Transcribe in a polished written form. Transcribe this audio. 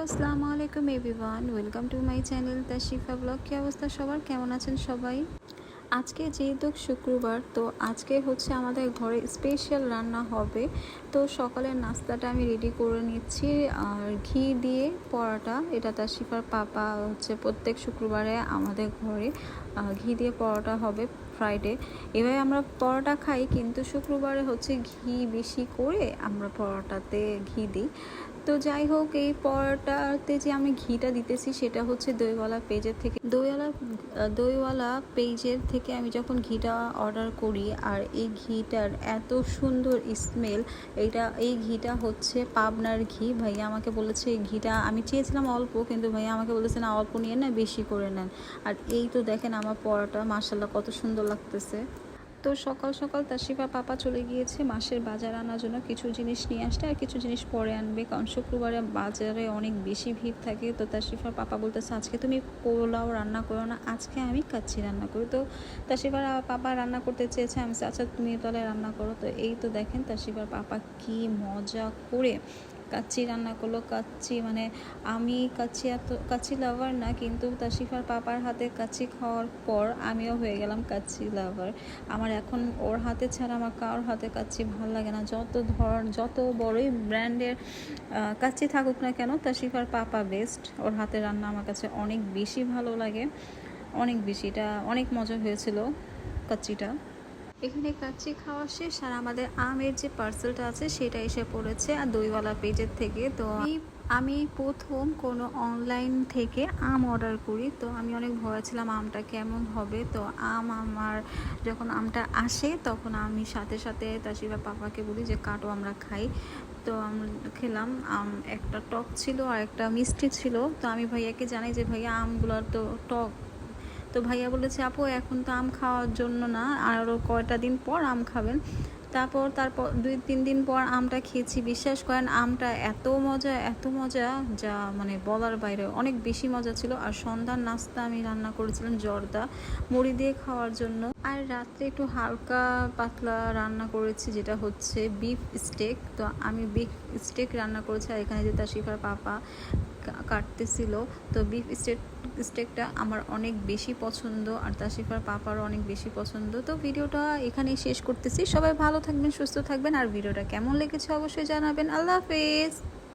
আসসালামু আলাইকুম everyone, welcome to my channel Tashrifa vlog. কী অবস্থা সবার, কেমন আছেন সবাই? আজকে যেহেতু শুক্রবার, তো আজকে হচ্ছে আমাদের ঘরে স্পেশাল রান্না হবে। তো সকালের নাস্তাটা আমি রেডি করে নিচ্ছি। আর ঘি দিয়ে পরোটা, এটা তাশরিফার পাপা হচ্ছে প্রত্যেক শুক্রবারে আমাদের ঘরে ঘি দিয়ে পরোটা হবে ফ্রাইডে। এভাবে আমরা পরোটা খাই, কিন্তু শুক্রবারে হচ্ছে ঘি বেশি করে আমরা পরোটাতে ঘি দিই। তো যাই হোক, এই পরোটাতে যে আমি ঘিটা দিতেছি সেটা হচ্ছে দইওয়ালা পেজের থেকে। দইওয়ালা পেজের থেকে আমি যখন ঘিটা অর্ডার করি, আর এই ঘিটার এত সুন্দর স্মেল। এই ঘিটা হচ্ছে পাবনার ঘি। ভাইয়া আমাকে বলেছে এই ঘিটা, আমি চেয়েছিলাম অল্প, কিন্তু ভাইয়া আমাকে বলেছে না, অল্প নিয়ে না, বেশি করে নেন। আর এই তো দেখেন আমার পরোটা, মাশাল্লাহ কত সুন্দর লাগতেছে। তো সকাল সকাল তাশরিফা পাপা চলে গিয়েছে মাসের বাজার আনার জন্য। কিছু জিনিস নিয়ে আসতে আর কিছু জিনিস পরে আনবে, কারণ শুক্রবারে বাজারে অনেক বেশি ভিড় থাকে। তো তাশরিফার পাপা বলতেছে আজকে তুমি পোলাও রান্না করো না, আজকে আমি কাচ্চি রান্না করি। তো তাশরিফার পাপা রান্না করতে চেয়েছে, আমি আচ্ছা তুমি তাহলে রান্না করো। তো এই তো দেখেন তাশরিফার পাপা কি মজা করে কাচ্চি রান্না করলো। কাচ্চি মানে আমি কাচ্চি লাভার না, কিন্তু তাশরিফার পাপার হাতে কাচ্চি খাওয়ার পর আমিও হয়ে গেলাম কাচ্চি লাভার। আমার এখন ওর হাতে ছাড়া আমার কারোর হাতে কাচ্চি ভালো লাগে না। যত বড়ই ব্র্যান্ডের কাচ্চি থাকুক না কেন, তাশরিফার পাপা বেস্ট। ওর হাতে রান্না আমার কাছে অনেক বেশি ভালো লাগে, অনেক বেশি। এটা অনেক মজা হয়েছিল কাচ্চিটা। এখানে কাচ্চি খাওয়া শেষ, আর আমাদের আমের যে পার্সেলটা আছে সেটা এসে পড়েছে আর দইওয়ালা পেজের থেকে। তো আমি প্রথম কোনো অনলাইন থেকে আম অর্ডার করি। তো আমি অনেক ভয় ছিলাম আমটা কেমন হবে। তো আমার যখন আমটা আসে, তখন আমি সাথে সাথে তাশরিফা পাপাকে বলি যে কাটো, আমরা খাই। তো আমরা খেলাম। আম একটা টক ছিল আর একটা মিষ্টি ছিল। তো আমি ভাইয়াকে জানাই যে ভাইয়া আমগুলো তো টক। তো ভাইয়া বলেছে আপু এখন তো আম খাওয়ার জন্য না, আরও কয়টা দিন পর আম খাবেন। তারপর 2-3 দিন পর আমটা খেয়েছি। বিশ্বাস করেন আমটা এত মজা, এত মজা, যা মানে বলার বাইরে, অনেক বেশি মজা ছিল। আর সন্ধ্যার নাস্তা আমি রান্না করেছিলাম জর্দা মুড়ি দিয়ে খাওয়ার জন্য। আর রাত্রে একটু হালকা পাতলা রান্না করেছি, যেটা হচ্ছে বিফ স্টেক। তো আমি বিফ স্টেক রান্না করেছি, আর এখানে যে তাশরিফার পাপা কাটতেছিল। তো বিফ স্টেকটা আমার অনেক বেশি পছন্দ, আর তাশরিফার পাপারও অনেক বেশি পছন্দ। তো ভিডিওটা এখানেই শেষ করতেছি। সবাই ভালো থাকবেন, সুস্থ থাকবেন, আর ভিডিওটা কেমন লেগেছে অবশ্যই জানাবেন। আল্লাহ হাফেজ।